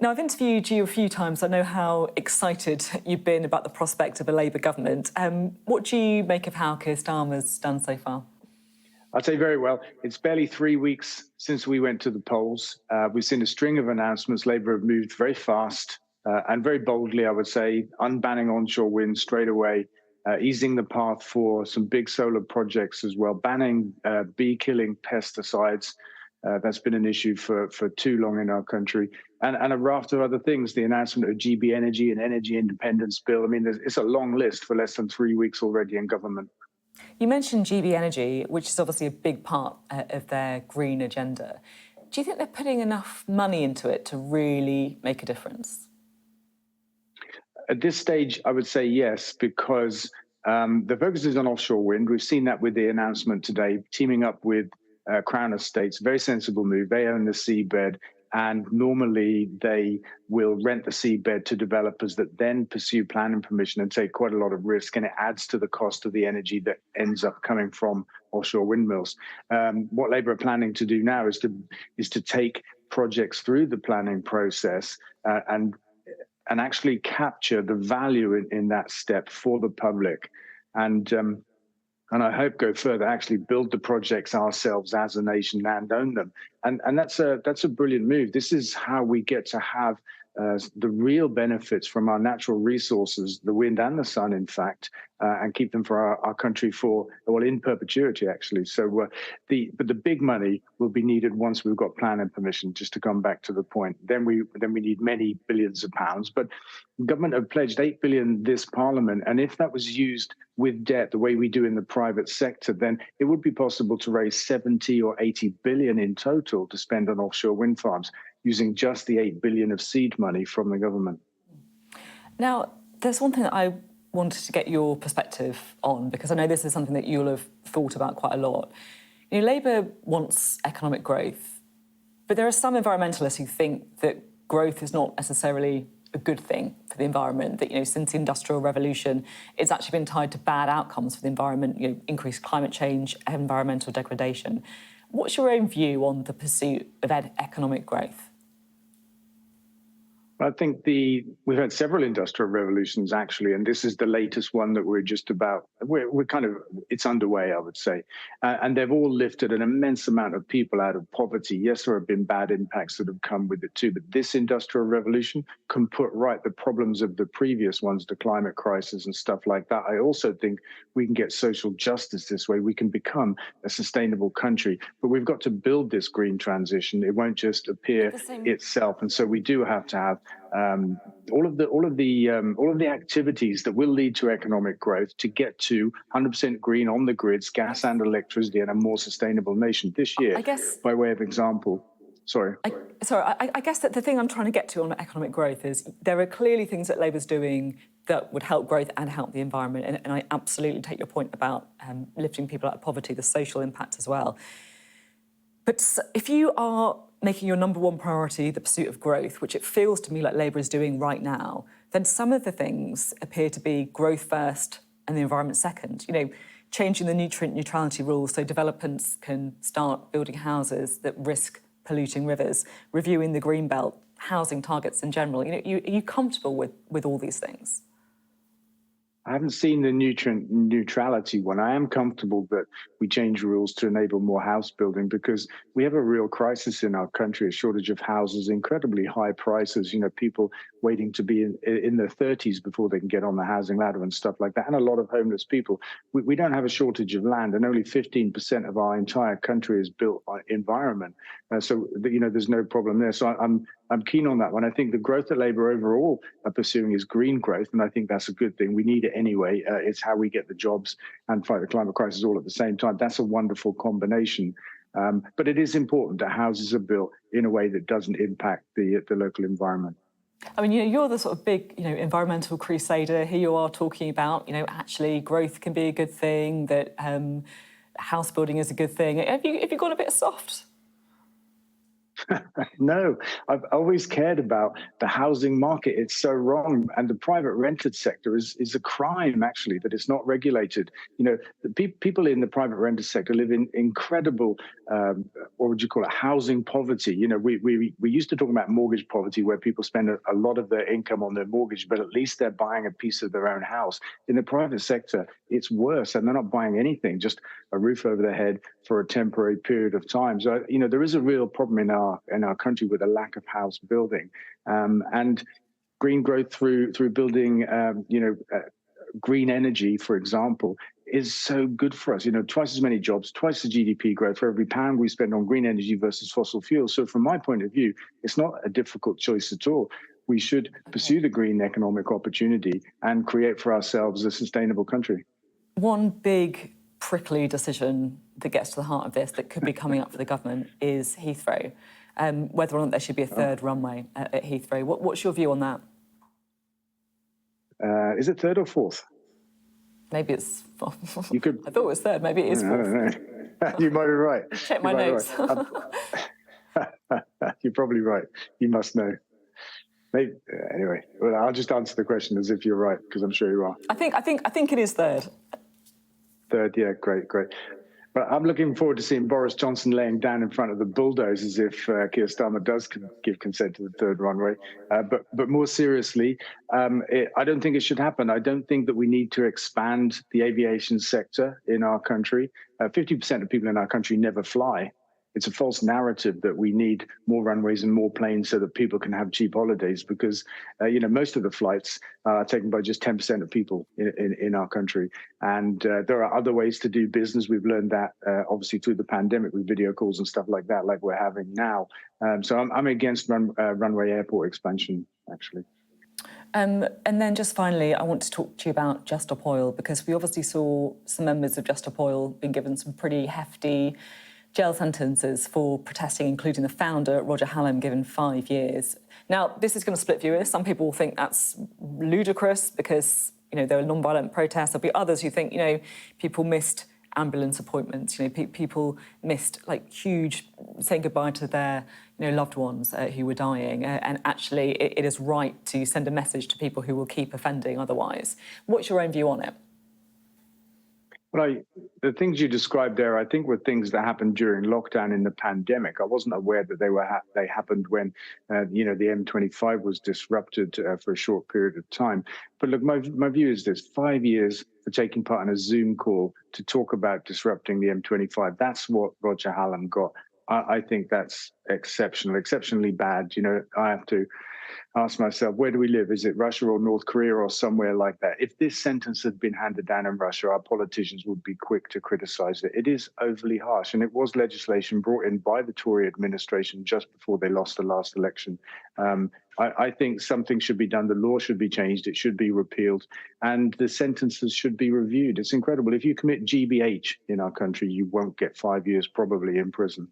Now, I've interviewed you a few times. I know how excited you've been about the prospect of a Labour government. What do you make of how Keir Starmer's done so far? I'd say very well. It's barely 3 weeks since we went to the polls. We've seen a string of announcements. Labour have moved very fast and very boldly, I would say, unbanning onshore wind straight away, easing the path for some big solar projects as well, banning bee-killing pesticides. That's been an issue for too long in our country, and a raft of other things. The announcement of GB Energy and Energy Independence Bill. I mean, it's a long list for less than 3 weeks already in government. You mentioned GB Energy, which is obviously a big part of their green agenda. Do you think they're putting enough money into it to really make a difference? At this stage, I would say yes, because the focus is on offshore wind. We've seen that with the announcement today, teaming up with Crown Estates. Very sensible move. They own the seabed, and normally they will rent the seabed to developers that then pursue planning permission and take quite a lot of risk, and it adds to the cost of the energy that ends up coming from offshore windmills. What Labour are planning to do now is to take projects through the planning process and actually capture the value in that step for the public. And I hope go further, actually build the projects ourselves as a nation and own them. And that's a brilliant move. This is how we get to have the real benefits from our natural resources, the wind and the sun, in fact, and keep them for our country in perpetuity, actually. So but the big money will be needed once we've got planning permission, just to come back to the point. Then we need many billions of pounds. But the government have pledged 8 billion this parliament. And if that was used with debt the way we do in the private sector, then it would be possible to raise 70 or 80 billion in total to spend on offshore wind farms, using just the 8 billion of seed money from the government. Now, there's one thing that I wanted to get your perspective on, because I know this is something that you'll have thought about quite a lot. You know, Labour wants economic growth, but there are some environmentalists who think that growth is not necessarily a good thing for the environment, that, you know, since the Industrial Revolution, it's actually been tied to bad outcomes for the environment, you know, increased climate change, environmental degradation. What's your own view on the pursuit of economic growth? I think we've had several industrial revolutions, actually, and this is the latest one that it's underway, I would say. And they've all lifted an immense amount of people out of poverty. Yes, there have been bad impacts that have come with it too, but this industrial revolution can put right the problems of the previous ones, the climate crisis and stuff like that. I also think we can get social justice this way. We can become a sustainable country, but we've got to build this green transition. It won't just appear itself. And so we do have to have all of the activities that will lead to economic growth to get to 100% green on the grids, gas and electricity, and a more sustainable nation this year. I guess, by way of example, I guess that the thing I'm trying to get to on economic growth is there are clearly things that Labour's doing that would help growth and help the environment, and I absolutely take your point about lifting people out of poverty, the social impact as well. But if you are making your number one priority the pursuit of growth, which it feels to me like Labour is doing right now, then some of the things appear to be growth first and the environment second. You know, changing the nutrient neutrality rules so developers can start building houses that risk polluting rivers, reviewing the green belt, housing targets in general. You know, are you comfortable with all these things? I haven't seen the nutrient neutrality one. I am comfortable that we change rules to enable more house building, because we have a real crisis in our country, a shortage of houses, incredibly high prices, you know, people waiting to be in their 30s before they can get on the housing ladder and stuff like that, and a lot of homeless people. We don't have a shortage of land, and only 15% of our entire country is built on environment. So, you know, there's no problem there. So I'm keen on that one. I think the growth that Labour overall are pursuing is green growth, and I think that's a good thing. We need it anyway. It's how we get the jobs and fight the climate crisis all at the same time. That's a wonderful combination. But it is important that houses are built in a way that doesn't impact the local environment. I mean, you know, you're the sort of big, you know, environmental crusader. Here you are talking about, you know, actually growth can be a good thing, that house building is a good thing. Have you gone a bit soft? No, I've always cared about the housing market. It's so wrong, and the private rented sector is a crime actually that it's not regulated. You know, the people in the private rented sector live in incredible, what would you call it, housing poverty. You know, we used to talk about mortgage poverty, where people spend a lot of their income on their mortgage, but at least they're buying a piece of their own house. In the private sector, it's worse, and they're not buying anything, just a roof over their head for a temporary period of time. So, you know, there is a real problem in our country with a lack of house building, and green growth through building, green energy, for example, is so good for us. You know, twice as many jobs, twice the GDP growth for every pound we spend on green energy versus fossil fuels. So from my point of view, it's not a difficult choice at all. We should pursue the green economic opportunity and create for ourselves a sustainable country. One big prickly decision that gets to the heart of this that could be coming up for the government is Heathrow, whether or not there should be a third runway at Heathrow. What's your view on that? Is it third or fourth? Maybe it's. You could. I thought it was third. Maybe it is fourth. I don't know. You might be right. Check my notes. You're probably right. You must know. Maybe, anyway, well, I'll just answer the question as if you're right, because I'm sure you are. I think it is third. Third, yeah, great. But I'm looking forward to seeing Boris Johnson laying down in front of the bulldozers if Keir Starmer does give consent to the third runway. But more seriously, I don't think it should happen. I don't think that we need to expand the aviation sector in our country. 50% of people in our country never fly. It's a false narrative that we need more runways and more planes so that people can have cheap holidays, because most of the flights are taken by just 10% of people in our country. And there are other ways to do business. We've learned that obviously through the pandemic with video calls and stuff like that, like we're having now. So I'm against runway airport expansion, actually. And then just finally, I want to talk to you about Just Stop Oil, because we obviously saw some members of Just Stop Oil being given some pretty hefty jail sentences for protesting, including the founder, Roger Hallam, given 5 years. Now, this is going to split viewers. Some people think that's ludicrous because, there were non-violent protests. There'll be others who think, people missed ambulance appointments. People missed huge saying goodbye to their loved ones who were dying. And actually, it is right to send a message to people who will keep offending otherwise. What's your own view on it? Well, the things you described there, I think, were things that happened during lockdown in the pandemic. I wasn't aware that they happened when, the M25 was disrupted for a short period of time. But look, my view is this: 5 years for taking part in a Zoom call to talk about disrupting the M25. That's what Roger Hallam got. I think that's exceptionally bad. I have to ask myself, where do we live? Is it Russia or North Korea or somewhere like that? If this sentence had been handed down in Russia, our politicians would be quick to criticize it. It is overly harsh, and it was legislation brought in by the Tory administration just before they lost the last election. I think something should be done. The law should be changed. It should be repealed, and the sentences should be reviewed. It's incredible. If you commit GBH in our country, you won't get 5 years probably in prison.